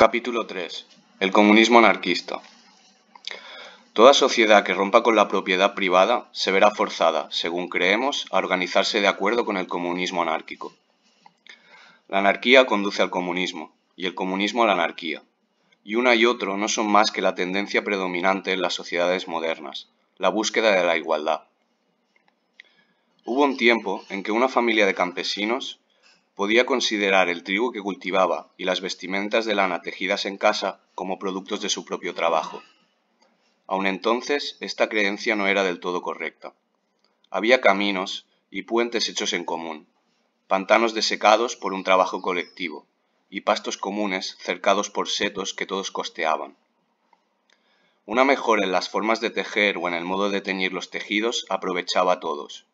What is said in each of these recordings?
Capítulo 3. El comunismo anarquista. Toda sociedad que rompa con la propiedad privada se verá forzada, según creemos, a organizarse de acuerdo con el comunismo anárquico. La anarquía conduce al comunismo, y el comunismo a la anarquía, y una y otro no son más que la tendencia predominante en las sociedades modernas, la búsqueda de la igualdad. Hubo un tiempo en que una familia de campesinos podía considerar el trigo que cultivaba y las vestimentas de lana tejidas en casa como productos de su propio trabajo. Aun entonces, esta creencia no era del todo correcta. Había caminos y puentes hechos en común, pantanos desecados por un trabajo colectivo, y pastos comunes cercados por setos que todos costeaban. Una mejora en las formas de tejer o en el modo de teñir los tejidos aprovechaba a todos.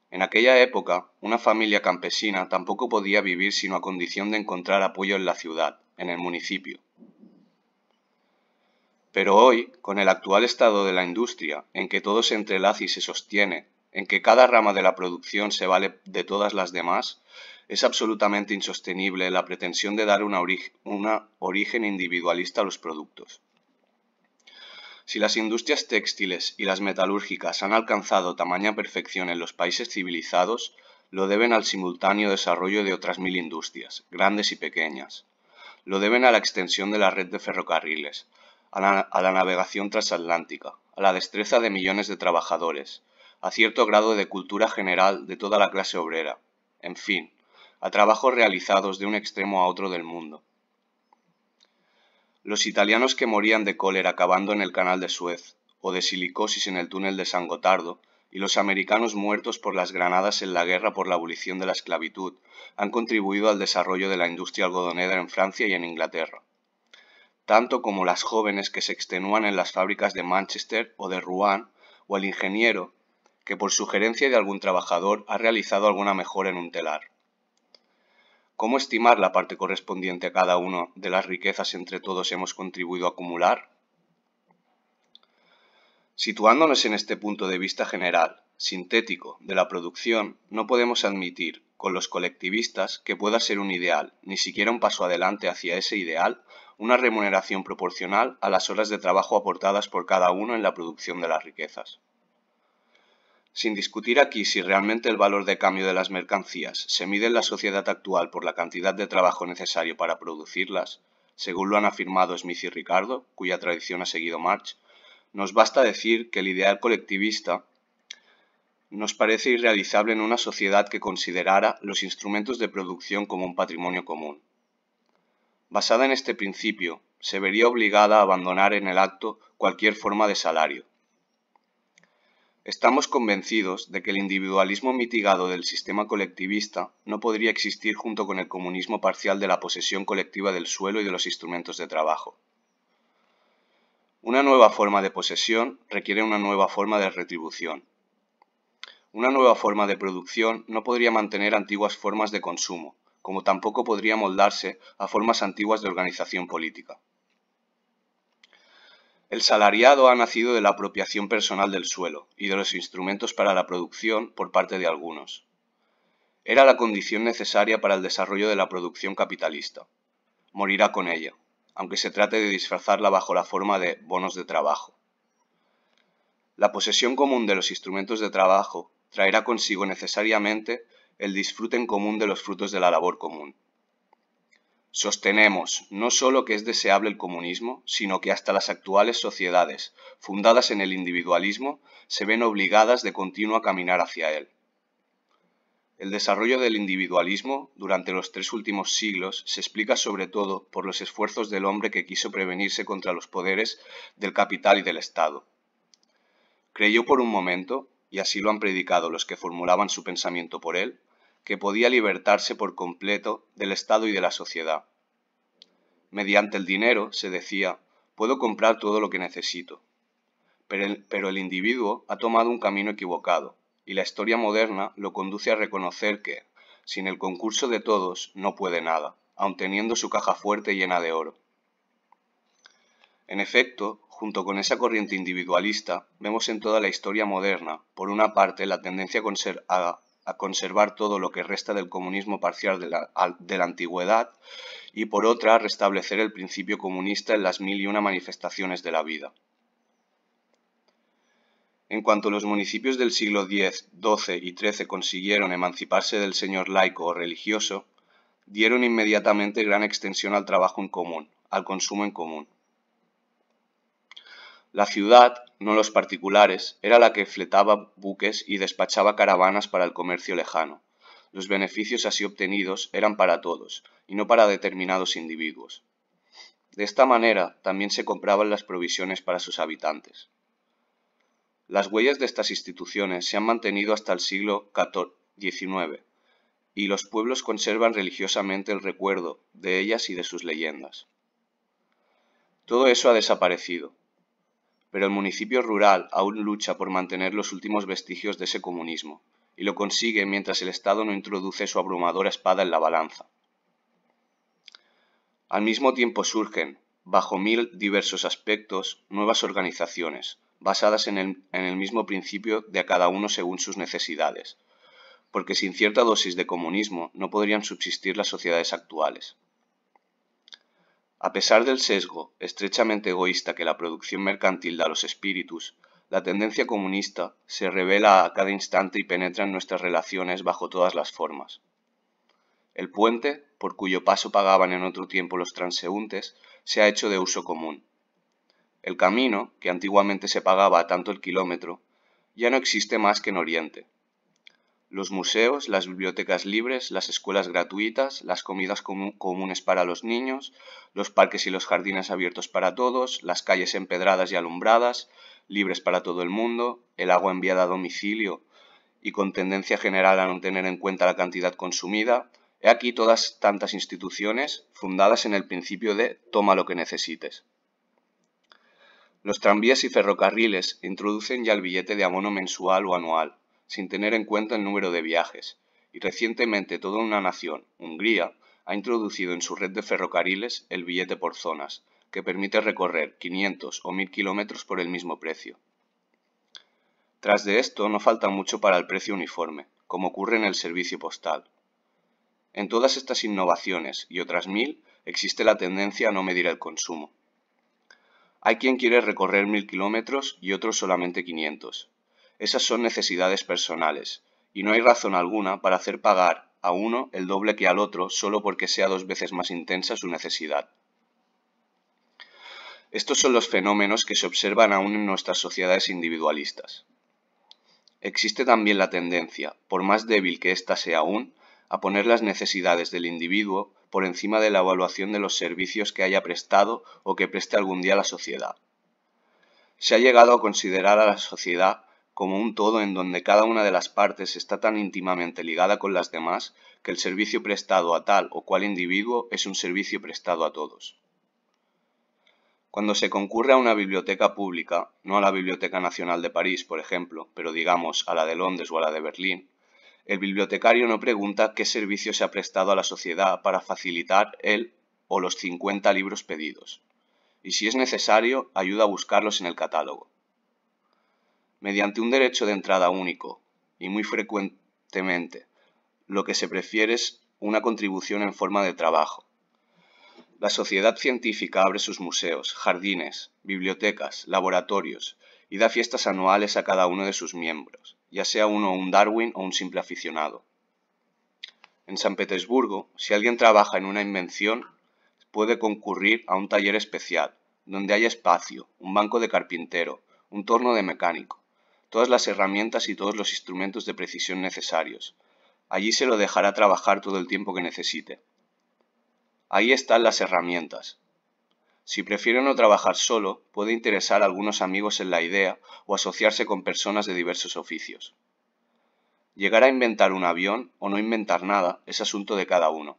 En aquella época, una familia campesina tampoco podía vivir sino a condición de encontrar apoyo en la ciudad, en el municipio. Pero hoy, con el actual estado de la industria, en que todo se entrelaza y se sostiene, en que cada rama de la producción se vale de todas las demás, es absolutamente insostenible la pretensión de dar un origen individualista a los productos. Si las industrias textiles y las metalúrgicas han alcanzado tamaña perfección en los países civilizados, lo deben al simultáneo desarrollo de otras 1000 industrias, grandes y pequeñas. Lo deben a la extensión de la red de ferrocarriles, a la navegación transatlántica, a la destreza de millones de trabajadores, a cierto grado de cultura general de toda la clase obrera, en fin, a trabajos realizados de un extremo a otro del mundo. Los italianos que morían de cólera cavando en el canal de Suez, o de silicosis en el túnel de San Gotardo, y los americanos muertos por las granadas en la guerra por la abolición de la esclavitud, han contribuido al desarrollo de la industria algodonera en Francia y en Inglaterra, tanto como las jóvenes que se extenúan en las fábricas de Manchester o de Rouen, o el ingeniero que por sugerencia de algún trabajador ha realizado alguna mejora en un telar. ¿Cómo estimar la parte correspondiente a cada una de las riquezas entre todos hemos contribuido a acumular? Situándonos en este punto de vista general, sintético, de la producción, no podemos admitir, con los colectivistas, que pueda ser un ideal, ni siquiera un paso adelante hacia ese ideal, una remuneración proporcional a las horas de trabajo aportadas por cada uno en la producción de las riquezas. Sin discutir aquí si realmente el valor de cambio de las mercancías se mide en la sociedad actual por la cantidad de trabajo necesario para producirlas, según lo han afirmado Smith y Ricardo, cuya tradición ha seguido Marx, nos basta decir que el ideal colectivista nos parece irrealizable en una sociedad que considerara los instrumentos de producción como un patrimonio común. Basada en este principio, se vería obligada a abandonar en el acto cualquier forma de salario. Estamos convencidos de que el individualismo mitigado del sistema colectivista no podría existir junto con el comunismo parcial de la posesión colectiva del suelo y de los instrumentos de trabajo. Una nueva forma de posesión requiere una nueva forma de retribución. Una nueva forma de producción no podría mantener antiguas formas de consumo, como tampoco podría moldarse a formas antiguas de organización política. El salariado ha nacido de la apropiación personal del suelo y de los instrumentos para la producción por parte de algunos. Era la condición necesaria para el desarrollo de la producción capitalista. Morirá con ella, aunque se trate de disfrazarla bajo la forma de bonos de trabajo. La posesión común de los instrumentos de trabajo traerá consigo necesariamente el disfrute en común de los frutos de la labor común. Sostenemos no solo que es deseable el comunismo, sino que hasta las actuales sociedades, fundadas en el individualismo, se ven obligadas de continuo a caminar hacia él. El desarrollo del individualismo durante los 3 últimos siglos se explica sobre todo por los esfuerzos del hombre que quiso prevenirse contra los poderes del capital y del Estado. Creyó por un momento, y así lo han predicado los que formulaban su pensamiento por él, que podía libertarse por completo del Estado y de la sociedad. Mediante el dinero, se decía, puedo comprar todo lo que necesito. Pero el individuo ha tomado un camino equivocado, y la historia moderna lo conduce a reconocer que, sin el concurso de todos, no puede nada, aun teniendo su caja fuerte llena de oro. En efecto, junto con esa corriente individualista, vemos en toda la historia moderna, por una parte, la tendencia a a conservar todo lo que resta del comunismo parcial de la antigüedad, y por otra a restablecer el principio comunista en las 1001 manifestaciones de la vida. En cuanto los municipios del siglo X, XII y XIII consiguieron emanciparse del señor laico o religioso, dieron inmediatamente gran extensión al trabajo en común, al consumo en común. La ciudad, no los particulares, era la que fletaba buques y despachaba caravanas para el comercio lejano. Los beneficios así obtenidos eran para todos, y no para determinados individuos. De esta manera también se compraban las provisiones para sus habitantes. Las huellas de estas instituciones se han mantenido hasta el siglo XIX, y los pueblos conservan religiosamente el recuerdo de ellas y de sus leyendas. Todo eso ha desaparecido, pero el municipio rural aún lucha por mantener los últimos vestigios de ese comunismo, y lo consigue mientras el Estado no introduce su abrumadora espada en la balanza. Al mismo tiempo surgen, bajo 1000 diversos aspectos, nuevas organizaciones, basadas en el mismo principio de a cada uno según sus necesidades, porque sin cierta dosis de comunismo no podrían subsistir las sociedades actuales. A pesar del sesgo estrechamente egoísta que la producción mercantil da a los espíritus, la tendencia comunista se revela a cada instante y penetra en nuestras relaciones bajo todas las formas. El puente, por cuyo paso pagaban en otro tiempo los transeúntes, se ha hecho de uso común. El camino, que antiguamente se pagaba a tanto el kilómetro, ya no existe más que en Oriente. Los museos, las bibliotecas libres, las escuelas gratuitas, las comidas comunes para los niños, los parques y los jardines abiertos para todos, las calles empedradas y alumbradas, libres para todo el mundo, el agua enviada a domicilio y con tendencia general a no tener en cuenta la cantidad consumida, he aquí todas tantas instituciones fundadas en el principio de toma lo que necesites. Los tranvías y ferrocarriles introducen ya el billete de abono mensual o anual, sin tener en cuenta el número de viajes, y recientemente toda una nación, Hungría, ha introducido en su red de ferrocarriles el billete por zonas, que permite recorrer 500 o 1000 kilómetros por el mismo precio. Tras de esto no falta mucho para el precio uniforme, como ocurre en el servicio postal. En todas estas innovaciones y otras 1000 existe la tendencia a no medir el consumo. Hay quien quiere recorrer 1000 kilómetros y otros solamente 500. Esas son necesidades personales, y no hay razón alguna para hacer pagar a uno el doble que al otro solo porque sea 2 veces más intensa su necesidad. Estos son los fenómenos que se observan aún en nuestras sociedades individualistas. Existe también la tendencia, por más débil que ésta sea aún, a poner las necesidades del individuo por encima de la evaluación de los servicios que haya prestado o que preste algún día a la sociedad. Se ha llegado a considerar a la sociedad como un todo en donde cada una de las partes está tan íntimamente ligada con las demás que el servicio prestado a tal o cual individuo es un servicio prestado a todos. Cuando se concurre a una biblioteca pública, no a la Biblioteca Nacional de París, por ejemplo, pero digamos a la de Londres o a la de Berlín, el bibliotecario no pregunta qué servicio se ha prestado a la sociedad para facilitar el o los 50 libros pedidos, y si es necesario, ayuda a buscarlos en el catálogo. Mediante un derecho de entrada único, y muy frecuentemente, lo que se prefiere es una contribución en forma de trabajo. La sociedad científica abre sus museos, jardines, bibliotecas, laboratorios y da fiestas anuales a cada uno de sus miembros, ya sea uno un Darwin o un simple aficionado. En San Petersburgo, si alguien trabaja en una invención, puede concurrir a un taller especial, donde haya espacio, un banco de carpintero, un torno de mecánico, todas las herramientas y todos los instrumentos de precisión necesarios. Allí se lo dejará trabajar todo el tiempo que necesite. Ahí están las herramientas. Si prefiere no trabajar solo, puede interesar a algunos amigos en la idea o asociarse con personas de diversos oficios. Llegar a inventar un avión o no inventar nada es asunto de cada uno.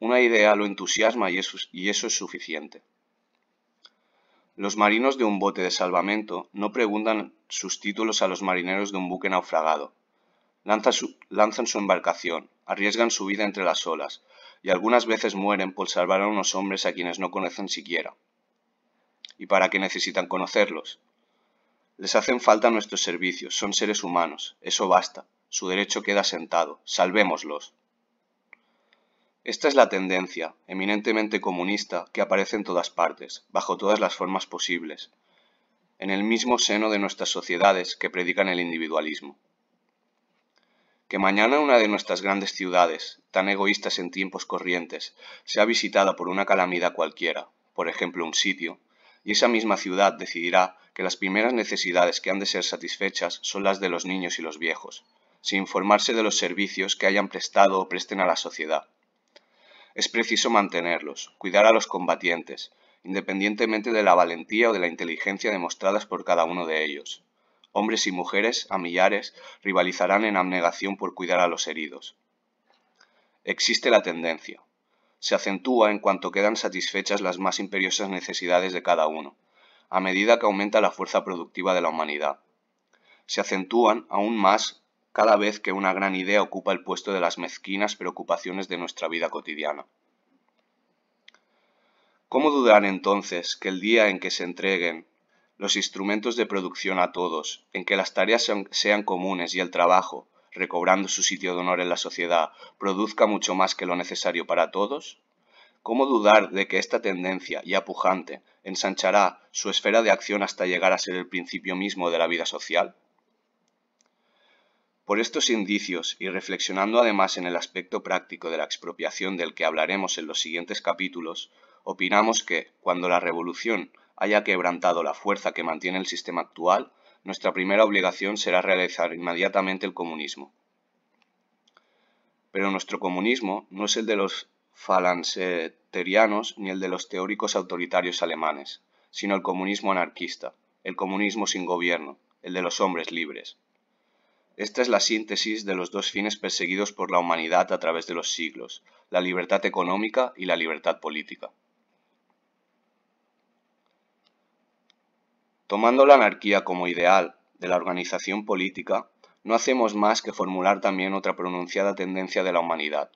Una idea lo entusiasma y eso es suficiente. Los marinos de un bote de salvamento no preguntan sus títulos a los marineros de un buque naufragado. Lanzan su embarcación, arriesgan su vida entre las olas, y algunas veces mueren por salvar a unos hombres a quienes no conocen siquiera. ¿Y para qué necesitan conocerlos? Les hacen falta nuestros servicios, son seres humanos, eso basta, su derecho queda sentado, salvémoslos. Esta es la tendencia, eminentemente comunista, que aparece en todas partes, bajo todas las formas posibles, en el mismo seno de nuestras sociedades que predican el individualismo. Que mañana una de nuestras grandes ciudades, tan egoístas en tiempos corrientes, sea visitada por una calamidad cualquiera, por ejemplo un sitio, y esa misma ciudad decidirá que las primeras necesidades que han de ser satisfechas son las de los niños y los viejos, sin informarse de los servicios que hayan prestado o presten a la sociedad. Es preciso mantenerlos, cuidar a los combatientes, independientemente de la valentía o de la inteligencia demostradas por cada uno de ellos. Hombres y mujeres, a millares, rivalizarán en abnegación por cuidar a los heridos. Existe la tendencia. Se acentúa en cuanto quedan satisfechas las más imperiosas necesidades de cada uno, a medida que aumenta la fuerza productiva de la humanidad. Se acentúan aún más cada vez que una gran idea ocupa el puesto de las mezquinas preocupaciones de nuestra vida cotidiana. ¿Cómo dudar entonces que el día en que se entreguen los instrumentos de producción a todos, en que las tareas sean comunes y el trabajo, recobrando su sitio de honor en la sociedad, produzca mucho más que lo necesario para todos? ¿Cómo dudar de que esta tendencia, ya pujante, ensanchará su esfera de acción hasta llegar a ser el principio mismo de la vida social? Por estos indicios, y reflexionando además en el aspecto práctico de la expropiación del que hablaremos en los siguientes capítulos, opinamos que, cuando la revolución haya quebrantado la fuerza que mantiene el sistema actual, nuestra primera obligación será realizar inmediatamente el comunismo. Pero nuestro comunismo no es el de los falanxerianos ni el de los teóricos autoritarios alemanes, sino el comunismo anarquista, el comunismo sin gobierno, el de los hombres libres. Esta es la síntesis de los dos fines perseguidos por la humanidad a través de los siglos, la libertad económica y la libertad política. Tomando la anarquía como ideal de la organización política, no hacemos más que formular también otra pronunciada tendencia de la humanidad.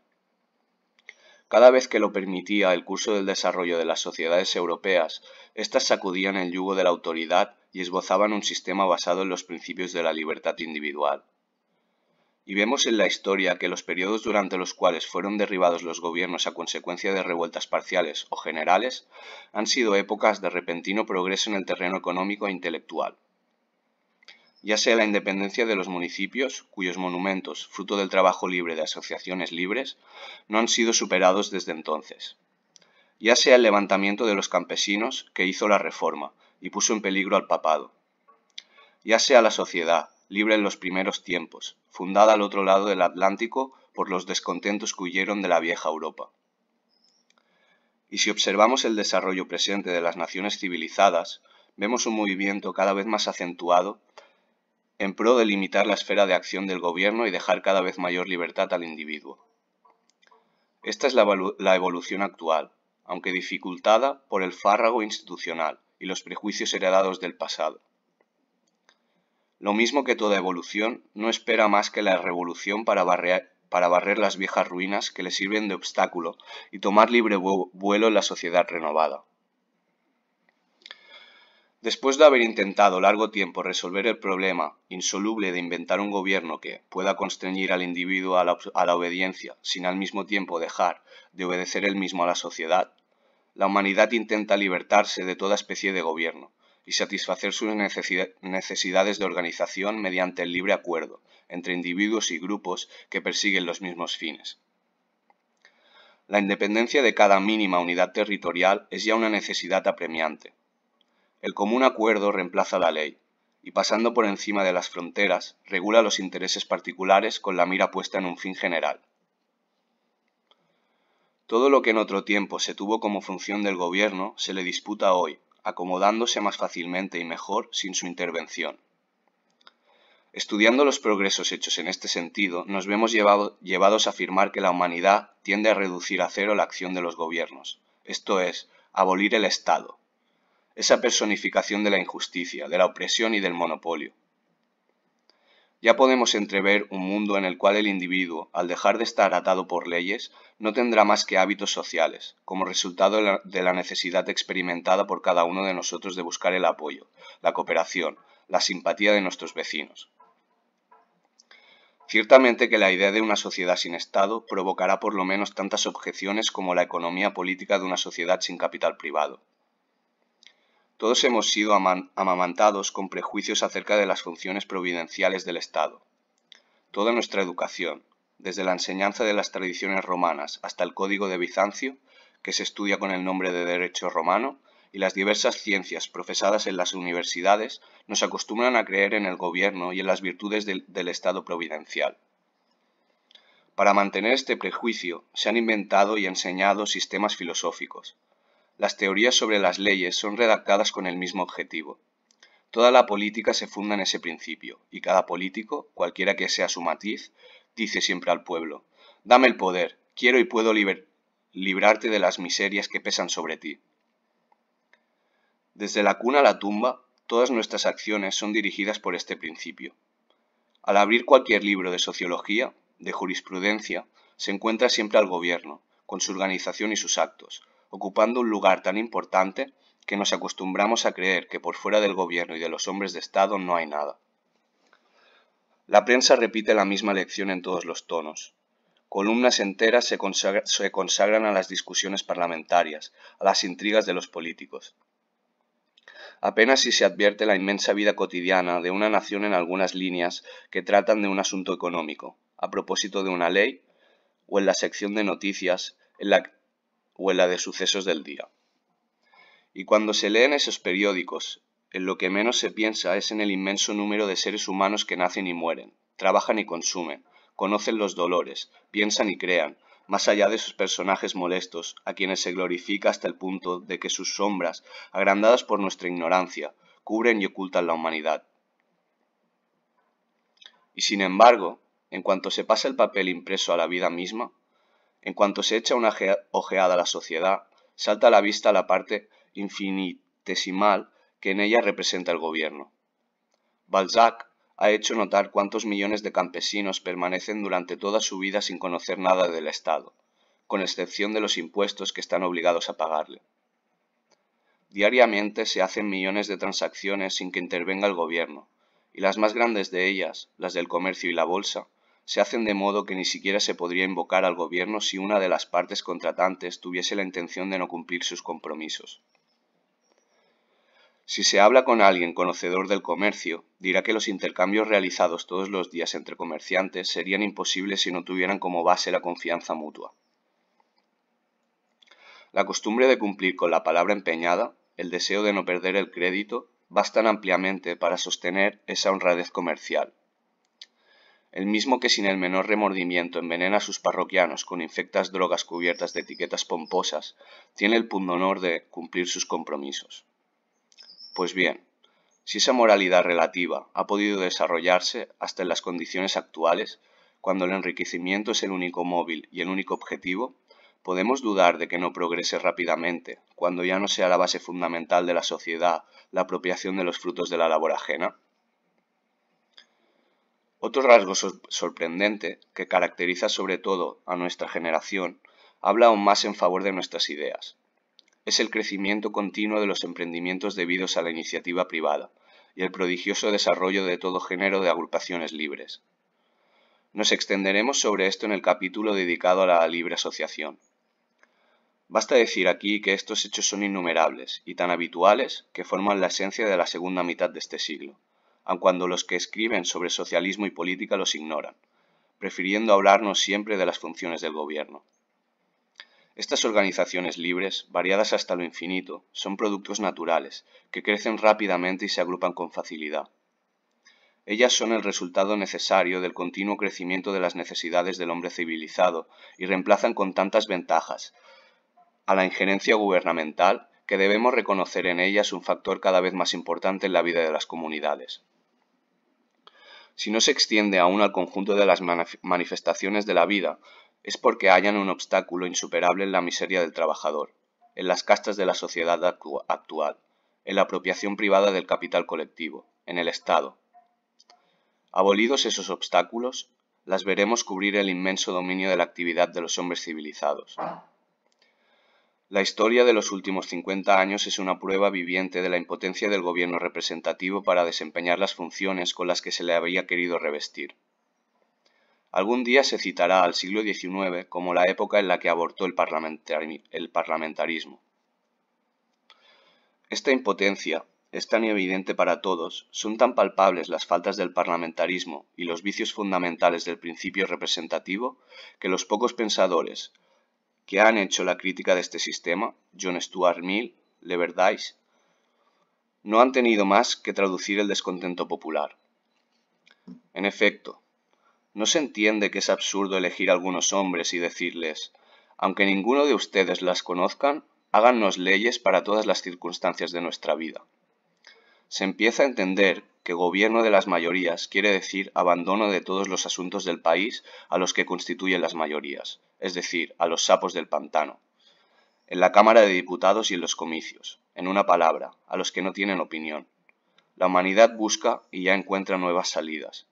Cada vez que lo permitía el curso del desarrollo de las sociedades europeas, éstas sacudían el yugo de la autoridad y esbozaban un sistema basado en los principios de la libertad individual. Y vemos en la historia que los periodos durante los cuales fueron derribados los gobiernos a consecuencia de revueltas parciales o generales han sido épocas de repentino progreso en el terreno económico e intelectual. Ya sea la independencia de los municipios, cuyos monumentos, fruto del trabajo libre de asociaciones libres, no han sido superados desde entonces. Ya sea el levantamiento de los campesinos, que hizo la reforma y puso en peligro al papado. Ya sea la sociedad, libre en los primeros tiempos, fundada al otro lado del Atlántico por los descontentos que huyeron de la vieja Europa. Y si observamos el desarrollo presente de las naciones civilizadas, vemos un movimiento cada vez más acentuado en pro de limitar la esfera de acción del gobierno y dejar cada vez mayor libertad al individuo. Esta es la evolución actual, aunque dificultada por el fárrago institucional y los prejuicios heredados del pasado. Lo mismo que toda evolución, no espera más que la revolución para barrer las viejas ruinas que le sirven de obstáculo y tomar libre vuelo en la sociedad renovada. Después de haber intentado largo tiempo resolver el problema insoluble de inventar un gobierno que pueda constreñir al individuo a la obediencia sin al mismo tiempo dejar de obedecer él mismo a la sociedad, la humanidad intenta libertarse de toda especie de gobierno y satisfacer sus necesidades de organización mediante el libre acuerdo entre individuos y grupos que persiguen los mismos fines. La independencia de cada mínima unidad territorial es ya una necesidad apremiante. El común acuerdo reemplaza la ley, y pasando por encima de las fronteras, regula los intereses particulares con la mira puesta en un fin general. Todo lo que en otro tiempo se tuvo como función del gobierno se le disputa hoy, acomodándose más fácilmente y mejor sin su intervención. Estudiando los progresos hechos en este sentido, nos vemos llevados a afirmar que la humanidad tiende a reducir a cero la acción de los gobiernos, esto es, abolir el Estado, esa personificación de la injusticia, de la opresión y del monopolio. Ya podemos entrever un mundo en el cual el individuo, al dejar de estar atado por leyes, no tendrá más que hábitos sociales, como resultado de la necesidad experimentada por cada uno de nosotros de buscar el apoyo, la cooperación, la simpatía de nuestros vecinos. Ciertamente que la idea de una sociedad sin Estado provocará por lo menos tantas objeciones como la economía política de una sociedad sin capital privado. Todos hemos sido amamantados con prejuicios acerca de las funciones providenciales del Estado. Toda nuestra educación, desde la enseñanza de las tradiciones romanas hasta el Código de Bizancio, que se estudia con el nombre de Derecho Romano, y las diversas ciencias profesadas en las universidades, nos acostumbran a creer en el gobierno y en las virtudes del Estado providencial. Para mantener este prejuicio, se han inventado y enseñado sistemas filosóficos. Las teorías sobre las leyes son redactadas con el mismo objetivo. Toda la política se funda en ese principio, y cada político, cualquiera que sea su matiz, dice siempre al pueblo: dame el poder, quiero y puedo librarte de las miserias que pesan sobre ti. Desde la cuna a la tumba, todas nuestras acciones son dirigidas por este principio. Al abrir cualquier libro de sociología, de jurisprudencia, se encuentra siempre al gobierno, con su organización y sus actos, ocupando un lugar tan importante que nos acostumbramos a creer que por fuera del gobierno y de los hombres de Estado no hay nada. La prensa repite la misma lección en todos los tonos. Columnas enteras se consagran a las discusiones parlamentarias, a las intrigas de los políticos. Apenas si se advierte la inmensa vida cotidiana de una nación en algunas líneas que tratan de un asunto económico, a propósito de una ley, o en la sección de noticias, o en la de sucesos del día. Y cuando se leen esos periódicos, en lo que menos se piensa es en el inmenso número de seres humanos que nacen y mueren, trabajan y consumen, conocen los dolores, piensan y crean, más allá de esos personajes molestos, a quienes se glorifica hasta el punto de que sus sombras, agrandadas por nuestra ignorancia, cubren y ocultan la humanidad. Y sin embargo, en cuanto se pasa el papel impreso a la vida misma, en cuanto se echa una ojeada a la sociedad, salta a la vista la parte infinitesimal que en ella representa el gobierno. Balzac ha hecho notar cuántos millones de campesinos permanecen durante toda su vida sin conocer nada del Estado, con excepción de los impuestos que están obligados a pagarle. Diariamente se hacen millones de transacciones sin que intervenga el gobierno, y las más grandes de ellas, las del comercio y la bolsa, se hacen de modo que ni siquiera se podría invocar al gobierno si una de las partes contratantes tuviese la intención de no cumplir sus compromisos. Si se habla con alguien conocedor del comercio, dirá que los intercambios realizados todos los días entre comerciantes serían imposibles si no tuvieran como base la confianza mutua. La costumbre de cumplir con la palabra empeñada, el deseo de no perder el crédito, bastan ampliamente para sostener esa honradez comercial. El mismo que sin el menor remordimiento envenena a sus parroquianos con infectas drogas cubiertas de etiquetas pomposas, tiene el pundonor de cumplir sus compromisos. Pues bien, si esa moralidad relativa ha podido desarrollarse hasta en las condiciones actuales, cuando el enriquecimiento es el único móvil y el único objetivo, ¿podemos dudar de que no progrese rápidamente, cuando ya no sea la base fundamental de la sociedad la apropiación de los frutos de la labor ajena? Otro rasgo sorprendente, que caracteriza sobre todo a nuestra generación, habla aún más en favor de nuestras ideas. Es el crecimiento continuo de los emprendimientos debidos a la iniciativa privada y el prodigioso desarrollo de todo género de agrupaciones libres. Nos extenderemos sobre esto en el capítulo dedicado a la libre asociación. Basta decir aquí que estos hechos son innumerables y tan habituales que forman la esencia de la segunda mitad de este siglo, aun cuando los que escriben sobre socialismo y política los ignoran, prefiriendo hablarnos siempre de las funciones del gobierno. Estas organizaciones libres, variadas hasta lo infinito, son productos naturales, que crecen rápidamente y se agrupan con facilidad. Ellas son el resultado necesario del continuo crecimiento de las necesidades del hombre civilizado y reemplazan con tantas ventajas a la injerencia gubernamental que debemos reconocer en ellas un factor cada vez más importante en la vida de las comunidades. Si no se extiende aún al conjunto de las manifestaciones de la vida, es porque hallan un obstáculo insuperable en la miseria del trabajador, en las castas de la sociedad actual, en la apropiación privada del capital colectivo, en el Estado. Abolidos esos obstáculos, las veremos cubrir el inmenso dominio de la actividad de los hombres civilizados. La historia de los últimos 50 años es una prueba viviente de la impotencia del gobierno representativo para desempeñar las funciones con las que se le había querido revestir. Algún día se citará al siglo XIX como la época en la que abortó el parlamentarismo. Esta impotencia es tan evidente para todos, son tan palpables las faltas del parlamentarismo y los vicios fundamentales del principio representativo, que los pocos pensadores que han hecho la crítica de este sistema, John Stuart Mill, Leverdice, no han tenido más que traducir el descontento popular. En efecto, no se entiende que es absurdo elegir a algunos hombres y decirles, aunque ninguno de ustedes las conozcan, hágannos leyes para todas las circunstancias de nuestra vida. Se empieza a entender que gobierno de las mayorías quiere decir abandono de todos los asuntos del país a los que constituyen las mayorías, es decir, a los sapos del pantano, en la Cámara de Diputados y en los comicios, en una palabra, a los que no tienen opinión. La humanidad busca y ya encuentra nuevas salidas.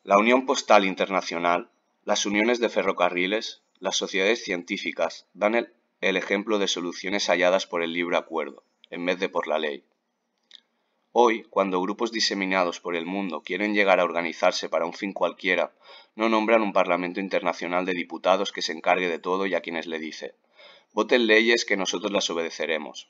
La Unión Postal Internacional, las uniones de ferrocarriles, las sociedades científicas dan el ejemplo de soluciones halladas por el libre acuerdo, en vez de por la ley. Hoy, cuando grupos diseminados por el mundo quieren llegar a organizarse para un fin cualquiera, no nombran un Parlamento Internacional de Diputados que se encargue de todo y a quienes le dice, voten leyes que nosotros las obedeceremos.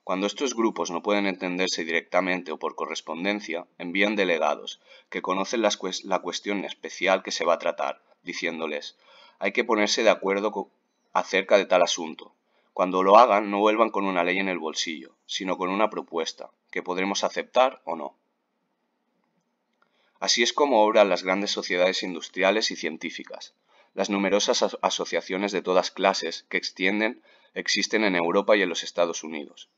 Cuando estos grupos no pueden entenderse directamente o por correspondencia, envían delegados, que conocen la cuestión especial que se va a tratar, diciéndoles, hay que ponerse de acuerdo acerca de tal asunto. Cuando lo hagan, no vuelvan con una ley en el bolsillo, sino con una propuesta, que podremos aceptar o no. Así es como obran las grandes sociedades industriales y científicas, las numerosas asociaciones de todas clases que existen en Europa y en los Estados Unidos.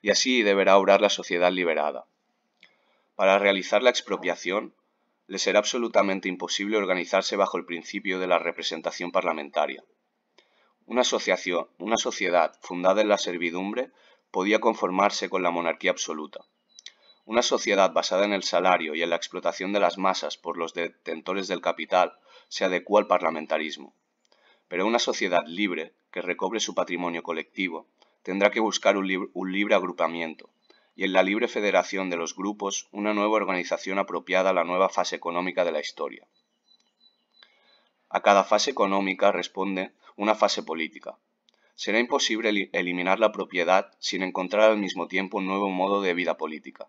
Y así deberá obrar la sociedad liberada. Para realizar la expropiación, le será absolutamente imposible organizarse bajo el principio de la representación parlamentaria. Una sociedad fundada en la servidumbre podía conformarse con la monarquía absoluta. Una sociedad basada en el salario y en la explotación de las masas por los detentores del capital se adecuó al parlamentarismo. Pero una sociedad libre, que recobre su patrimonio colectivo, tendrá que buscar un libre agrupamiento, y en la libre federación de los grupos una nueva organización apropiada a la nueva fase económica de la historia. A cada fase económica responde una fase política. Será imposible eliminar la propiedad sin encontrar al mismo tiempo un nuevo modo de vida política.